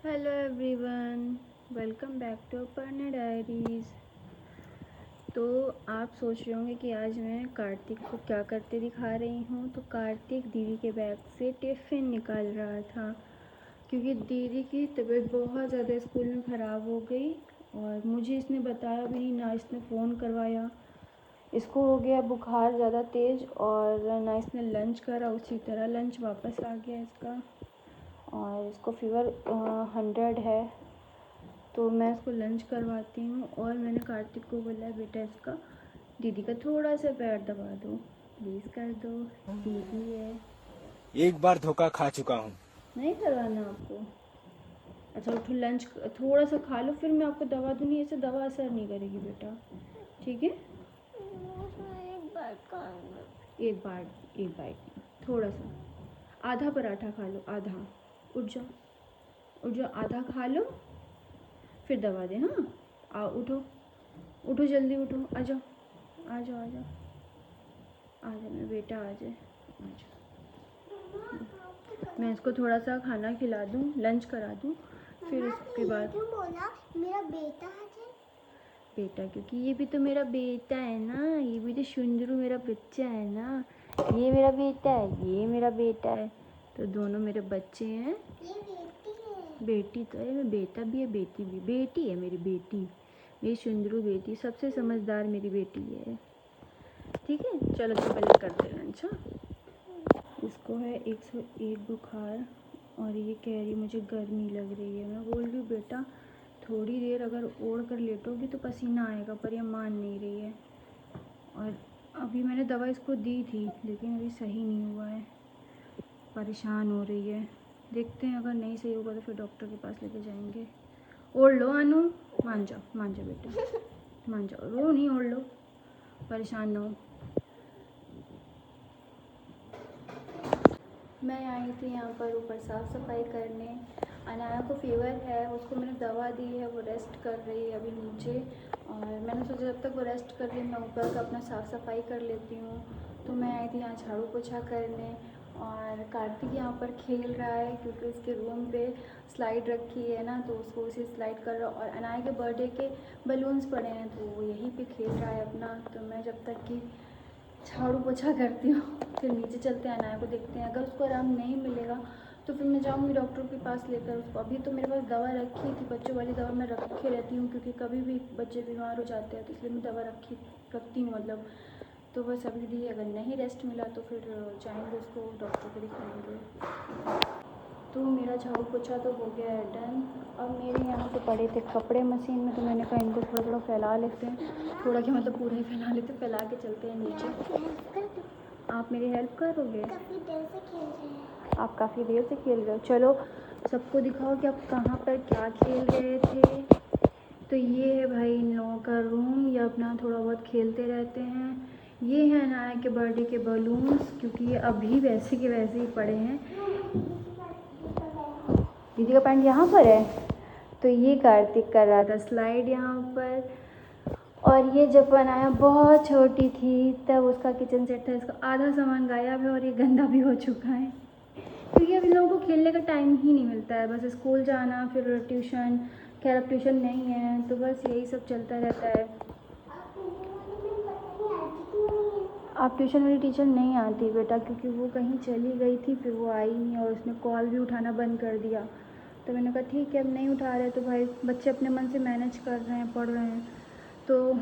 Hello everyone, welcome back to Aparna diaries. तो आप सोच रहे होंगे कि आज मैं कार्तिक को क्या करते दिखा रही हूँ। तो कार्तिक दीदी के बैग से टिफ़िन निकाल रहा था क्योंकि दीदी की तबीयत बहुत ज़्यादा स्कूल में ख़राब हो गई और मुझे इसने बताया भी नहीं, ना इसने फ़ोन करवाया। इसको हो गया बुखार ज़्यादा तेज़ और ना इसने लंच करा, उसी तरह लंच वापस आ गया इसका और इसको फ़ीवर 100 है। तो मैं इसको लंच करवाती हूँ और मैंने कार्तिक को बोला बेटा इसका दीदी का थोड़ा सा पैर दबा दो, प्लीज़ कर दो, दीदी है। एक बार धोखा खा चुका हूँ। नहीं करवाना आपको? अच्छा उठो, लंच थोड़ा सा खा लो, फिर मैं आपको दवा दूँगी। ऐसे दवा असर नहीं करेगी बेटा, ठीक है? एक बाइट थोड़ा सा, आधा पराठा खा लो, आधा। उठ जाओ, आधा खा लो फिर दवा दे। हाँ आओ, उठो जल्दी उठो, आ जाओ आ जाओ आ जाओ आ जाओ मेरा बेटा, आ जाए आ जाओ। मैं इसको थोड़ा सा खाना खिला दूँ, लंच करा दूँ, फिर उसके बाद क्यों बोला मेरा बेटा है? बेटा क्योंकि ये भी तो मेरा बेटा है ना, ये भी तो सुंदरू मेरा बच्चा है ना। ये मेरा बेटा है, ये मेरा बेटा है, तो दोनों मेरे बच्चे हैं। ये बेटी है। बेटी तो है, मैं बेटा भी है बेटी भी। बेटी है मेरी बेटी, मेरी सुंदरू बेटी, सबसे समझदार मेरी बेटी है। ठीक है चलो तो पहले करते हैं लंच। हाँ इसको है 101 बुखार और ये कह रही मुझे गर्मी लग रही है। मैं बोल रही हूँ बेटा थोड़ी देर अगर ओढ़ कर लेटोगी तो पसीना आएगा, पर ये मान नहीं रही है। और अभी मैंने दवा इसको दी थी लेकिन अभी सही नहीं हुआ है, परेशान हो रही है। देखते हैं अगर नहीं सही होगा तो फिर डॉक्टर के पास लेके जाएंगे। ओढ़ लो अनु, मान जाओ बेटा, मान जाओ, रो नहीं, ओढ़ लो, परेशान ना हो। मैं आई थी यहाँ पर ऊपर साफ़ सफाई करने। अनाया को फ़ीवर है, उसको मैंने दवा दी है, वो रेस्ट कर रही है अभी नीचे। और मैंने सोचा जब तक वो रेस्ट कर रही है मैं ऊपर का अपना साफ़ सफाई कर लेती हूँ। तो मैं आई थी यहाँ झाड़ू पोछा करने और कार्तिक यहाँ पर खेल रहा है क्योंकि उसके रूम पे स्लाइड रखी है ना, तो उसको उसी स्लाइड कर रहा है। और अनाया के बर्थडे के बलून्स पड़े हैं तो वो यहीं पे खेल रहा है अपना। तो मैं जब तक कि झाड़ू पोछा करती हूँ फिर नीचे चलते हैं, अनाया को देखते हैं। अगर उसको आराम नहीं मिलेगा तो फिर मैं जाऊँगी डॉक्टर के पास लेकर उसको। अभी तो मेरे पास दवा रखी थी, बच्चों वाली दवा मैं रखे रहती हूँ क्योंकि कभी भी बच्चे बीमार हो जाते हैं, तो इसलिए मैं दवा रखती हूँ मतलब। तो बस अभी भी अगर नहीं रेस्ट मिला तो फिर जाएंगे उसको डॉक्टर को दिखाएंगे। तो मेरा झाड़ू पोछा तो हो गया है डन। अब मेरे यहाँ पे पड़े थे कपड़े मशीन में, तो मैंने कहा इनको थोड़ा थोड़ा फैला लेते हैं, थोड़ा क्या मतलब पूरा ही फैला लेते हैं, फैला के चलते हैं नीचे। आप मेरी हेल्प करोगे? काफी देर से खेल रहे हैं। आप काफ़ी देर से खेल रहे हो, चलो सबको दिखाओ कि आप कहाँ पर क्या खेल रहे थे। तो ये है भाई इन लोगों का रूम, ये अपना थोड़ा बहुत खेलते रहते हैं। ये है अनाया के बर्थडे के बलून्स क्योंकि ये अभी वैसे के वैसे ही पड़े हैं। दीदी का पैंट यहाँ पर है, तो ये कार्तिक कर रहा था स्लाइड यहाँ पर। और ये जब बनाया बहुत छोटी थी तब उसका किचन सेट था, इसका आधा सामान गायब है और ये गंदा भी हो चुका है क्योंकि अब इन लोगों को खेलने का टाइम ही नहीं मिलता है, बस स्कूल जाना फिर ट्यूशन। खैर अब ट्यूशन नहीं है तो बस यही सब चलता रहता है। आप ट्यूशन वाली टीचर नहीं आती बेटा क्योंकि वो कहीं चली गई थी, फिर वो आई नहीं और उसने कॉल भी उठाना बंद कर दिया। तो मैंने कहा ठीक है अब नहीं उठा रहे तो भाई बच्चे अपने मन से मैनेज कर रहे हैं, पढ़ रहे हैं, तो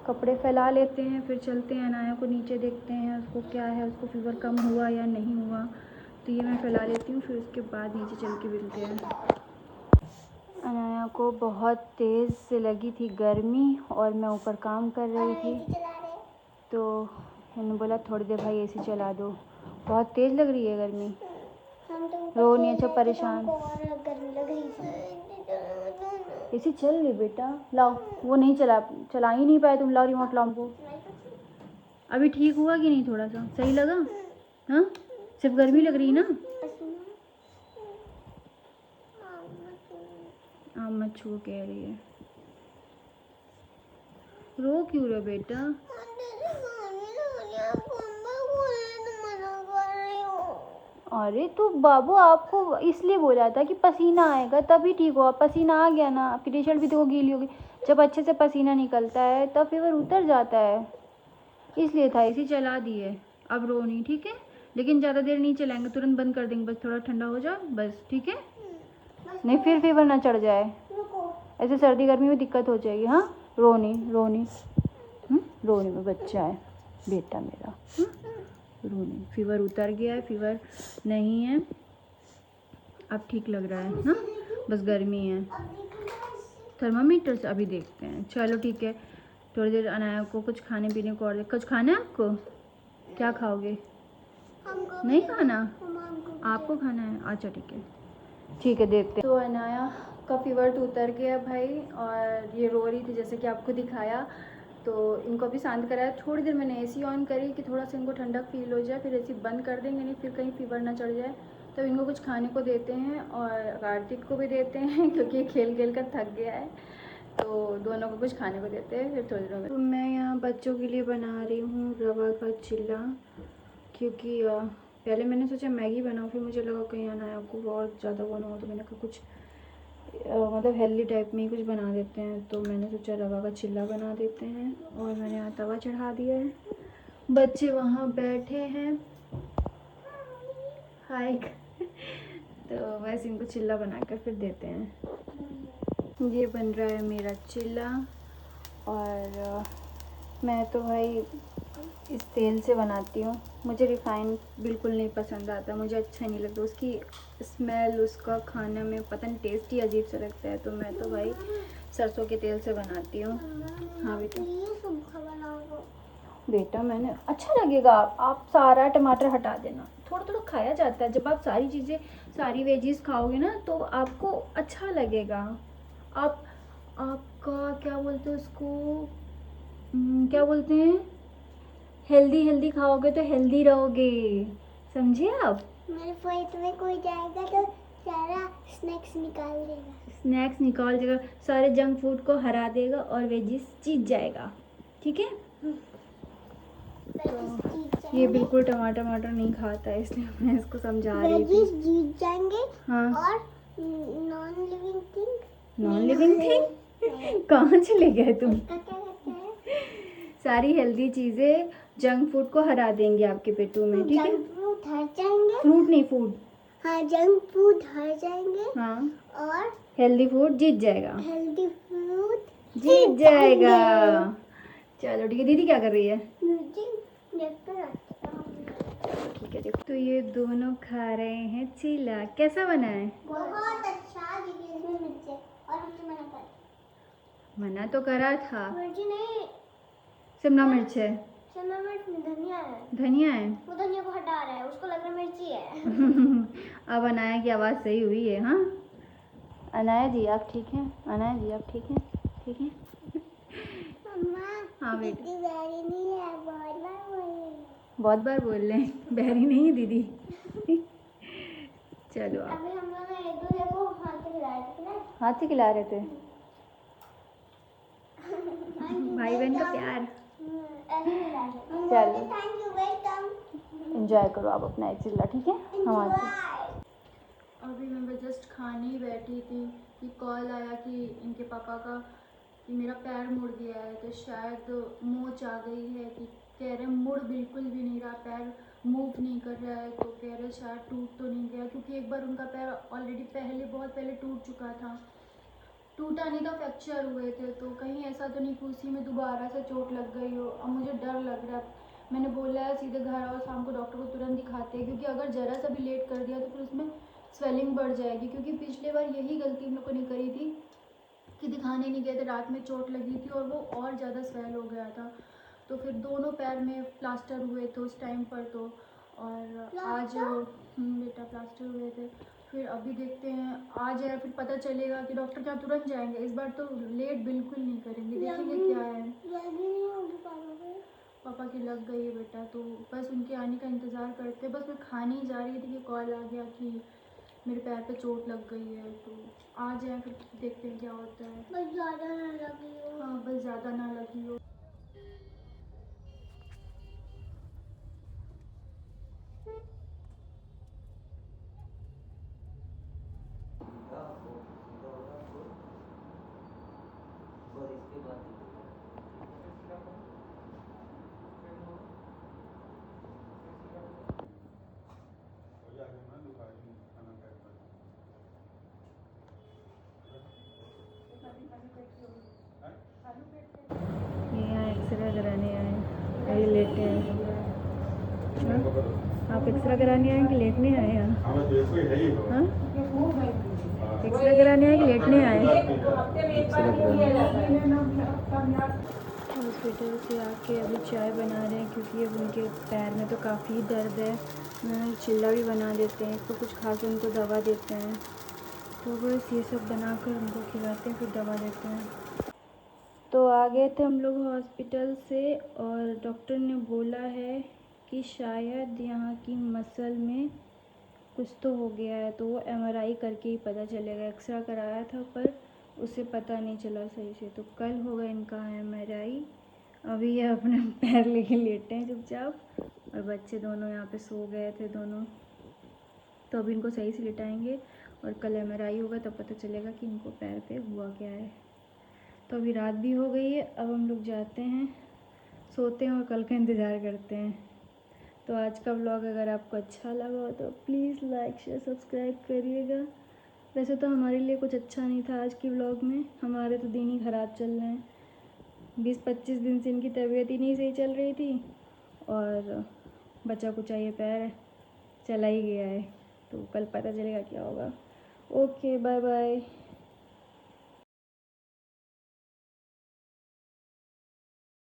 कपड़े फैला लेते हैं फिर चलते हैं। अनाया को नीचे देखते हैं उसको क्या है, उसको फ़ीवर कम हुआ या नहीं हुआ। तो ये मैं फैला लेती हूँ फिर उसके बाद नीचे चल के मिलते हैं। अनाया को बहुत तेज़ से लगी थी गर्मी और मैं ऊपर काम कर रही थी, तो मैंने बोला थोड़ी देर भाई एसी चला दो, बहुत तेज़ लग रही है गर्मी। रो नहीं, अच्छा परेशान। एसी चल रही बेटा, लाओ, वो नहीं चला ही नहीं पाए तुम, लाओ रिमोट लाओ हमको। अभी ठीक हुआ कि नहीं, थोड़ा सा सही लगा? हाँ सिर्फ गर्मी लग रही है ना? मत छू कह रही है, रो क्यों रहे बेटा? अरे तो बाबू आपको इसलिए बोला था कि पसीना आएगा तभी ठीक हो। आप पसीना आ गया ना, आपकी टी शर्ट भी तो गीली होगी। जब अच्छे से पसीना निकलता है तब फीवर उतर जाता है, इसलिए था। इसी चला दिए। अब रो नहीं, ठीक है? लेकिन ज़्यादा देर नहीं चलाएंगे, तुरंत बंद कर देंगे। बस थोड़ा ठंडा हो जाओ बस, ठीक है? नहीं फिर फीवर ना चढ़ जाए, ऐसे सर्दी गर्मी में दिक्कत हो जाएगी। हाँ, रो नहीं, रो नहीं। रो नहीं, में बच्चा है बेटा मेरा। रो नहीं, फीवर उतर गया है, फीवर नहीं है अब, ठीक लग रहा है ना, बस गर्मी है। थर्मामीटर से अभी देखते हैं। चलो ठीक है, थोड़ी देर अनाया को कुछ खाने पीने को और कुछ खाना है आपको? क्या खाओगे? नहीं खाना? आपको खाना है? अच्छा ठीक है, ठीक है देखते हैं। तो अनाया का फीवर तो उतर गया भाई, और ये रो रही थी जैसे कि आपको दिखाया। तो इनको अभी शांत कराया। थोड़ी देर मैंने एसी ऑन करी कि थोड़ा सा इनको ठंडक फील हो जाए, फिर एसी बंद कर देंगे, नहीं फिर कहीं फीवर ना चढ़ जाए। तो इनको कुछ खाने को देते हैं और कार्तिक को भी देते हैं क्योंकि ये खेल खेल कर थक गया है। तो दोनों को कुछ खाने को देते हैं फिर थोड़ी देर में। तो मैं यहाँ बच्चों के लिए बना रही हूँ रवा का चिल्ला, क्योंकि पहले मैंने सोचा मैगी बनाऊँ, फिर मुझे लगा कहीं अनाया को बहुत ज़्यादा वो ना हो, तो मैंने कहा कुछ मतलब हेल्दी टाइप में ही कुछ बना देते हैं। तो मैंने सोचा रवा का चिल्ला बना देते हैं, और मैंने यहाँ तवा चढ़ा दिया है। बच्चे वहाँ बैठे हैं, हाय तो बस इनको चिल्ला बनाकर फिर देते हैं। ये बन रहा है मेरा चिल्ला, और मैं तो भाई इस तेल से बनाती हूँ। मुझे रिफ़ाइन बिल्कुल नहीं पसंद आता, मुझे अच्छा नहीं लगता। उसकी स्मेल, उसका खाने में पता नहीं टेस्ट ही अजीब सा लगता है। तो मैं तो भाई सरसों के तेल से बनाती हूँ। हाँ बेटा, बेटा मैंने अच्छा लगेगा। आप सारा टमाटर हटा देना, थोड़ा थोड़ा खाया जाता है। जब आप सारी चीज़ें, सारी वेजीज खाओगे ना तो आपको अच्छा लगेगा। आपका क्या बोलते हैं उसको, क्या बोलते हैं, हेल्दी खाओगे तो हेल्दी रहोगे, समझे आप? मेरे पेट में कोई जाएगा तो सारा स्नैक्स निकाल देगा। स्नैक्स निकाल देगा, सारे जंक फूड को हरा देगा और वेजिस जीत जाएगा, ठीक है? तो ये बिल्कुल टमाटर नहीं खाता है, इसलिए मैं इसको समझा रही थी। वेजिस जीत जाएंगे। हाँ, और non living thing, non living thing कहाँ चले गए तुम? क्या कहते हैं? सारी हेल्दी चीज़ें जंक फूड को हरा देंगे आपके पेटों में, ठीक है? जंक फूड हर जाएंगे। फ्रूट नहीं, फूड। हाँ, जंक फूड हर जाएंगे। हाँ, और हेल्दी फूड जीत जाएगा। हेल्दी फूड जीत जाएगा। चलो ठीक है। दीदी क्या कर रही है? ठीक है देखो, तो ये दोनों खा रहे हैं चिल्ला। कैसा बना है? बहुत अच्छा दीदी, इसमें मिर्ची और मिर्ची मना कर। मना तो करा था। मिर्ची नहीं, शिमला मिर्च है। शिमला मिर्च में धनिया है। धनिया है। वो धनिया को हटा रहा है, उसको लग रहा है मिर्ची है। अब अनाया की आवाज़ सही हुई है। हाँ अनाया जी आप ठीक हैं? अनाया जी आप ठीक हैं? ठीक हैं? हाँ बेटा, दीदी बहरी नहीं है, बहुत बार बोल रहे हैं बहरी नहीं है दीदी। चलो आप। अभी हम लोग एक दूसरे को हाथ से खिला रहे थे ना। हाथ से खिला रहे थे, भाई बहन का प्यार। चलो थैंक यू, वेलकम। एंजॉय करो आप अपना एक चिल्ला, ठीक है? हमारे अभी मैं जस्ट खाने ही बैठी थी कि कॉल आया कि इनके पापा का कि मेरा पैर मुड़ गया है, तो शायद मोच आ गई है। कि कह रहे मुड़ बिल्कुल भी नहीं रहा, पैर मूव नहीं कर रहा है। तो कह रहे शायद टूट तो नहीं गया, क्योंकि एक बार उनका पैर ऑलरेडी बहुत पहले टूट चुका था। टूटा नहीं था, फ्रैक्चर हुए थे। तो कहीं ऐसा तो नहीं कि उसी में दोबारा से चोट लग गई हो। अब मुझे डर लग रहा है। मैंने बोला है सीधे घर आओ, शाम को डॉक्टर को तुरंत दिखाते हैं, क्योंकि अगर ज़रा सा भी लेट कर दिया तो फिर उसमें स्वेलिंग बढ़ जाएगी। क्योंकि पिछले बार यही गलती हम लोग को नहीं करी थी कि दिखाने नहीं गए थे, रात में चोट लगी थी और वो और ज़्यादा स्वेल हो गया था। तो फिर दोनों पैर में प्लास्टर हुए थे उस टाइम पर। तो और आज बेटा प्लास्टर हुए थे। फिर अभी देखते हैं आ जाए, फिर पता चलेगा कि डॉक्टर के यहाँ तुरंत जाएंगे। इस बार तो लेट बिल्कुल नहीं करेंगे, देखेंगे क्या है। पापा की लग गई है बेटा, तो बस उनके आने का इंतज़ार करते हैं। बस मैं खाने ही जा रही थी कि कॉल आ गया कि मेरे पैर पे चोट लग गई है। तो आ जाए, फिर देखते हैं क्या होता है। बस ज़्यादा ना लगी हो। हाँ, बस ज़्यादा ना लगी हो। ये यहाँ एक्सरे कराने आए, अभी लेटे हैं। हाँ? आप एक्सरे कराने आए कि लेटने आए यहाँ? हाँ? एक्सरे कराने आए कि लेटने आए? हॉस्पिटल से आके अभी चाय बना रहे हैं क्योंकि अब उनके पैर में तो काफ़ी दर्द है। चिल्ला भी बना देते हैं, इसको कुछ खा के उनको दवा देते हैं। तो बस ये सब बनाकर उनको खिलाते हैं, फिर दवा देते हैं। तो आ गए थे हम लोग हॉस्पिटल से और डॉक्टर ने बोला है कि शायद यहाँ की मसल में कुछ तो हो गया है, तो वो MRI करके ही पता चलेगा। एक्सरा कराया था पर उससे पता नहीं चला सही से, तो कल होगा इनका MRI। अभी ये अपने पैर लेके लेटे हैं चुपचाप, और बच्चे दोनों यहाँ पे सो गए थे दोनों। तो अभी इनको सही से लिटाएंगे और कल MRI होगा, तब पता चलेगा कि इनको पैर पे हुआ क्या है। तो अभी रात भी हो गई है, अब हम लोग जाते हैं, सोते हैं और कल का इंतज़ार करते हैं। तो आज का व्लॉग अगर आपको अच्छा लगा हो तो प्लीज़ लाइक शेयर सब्सक्राइब करिएगा। वैसे तो हमारे लिए कुछ अच्छा नहीं था आज के व्लॉग में, हमारे तो दिन ही ख़राब चल रहे हैं। 20-25 दिन से इनकी तबीयत ही नहीं सही चल रही थी और बचा कुचा ये पैर चला ही गया है। तो कल पता चलेगा क्या होगा। Okay, bye bye.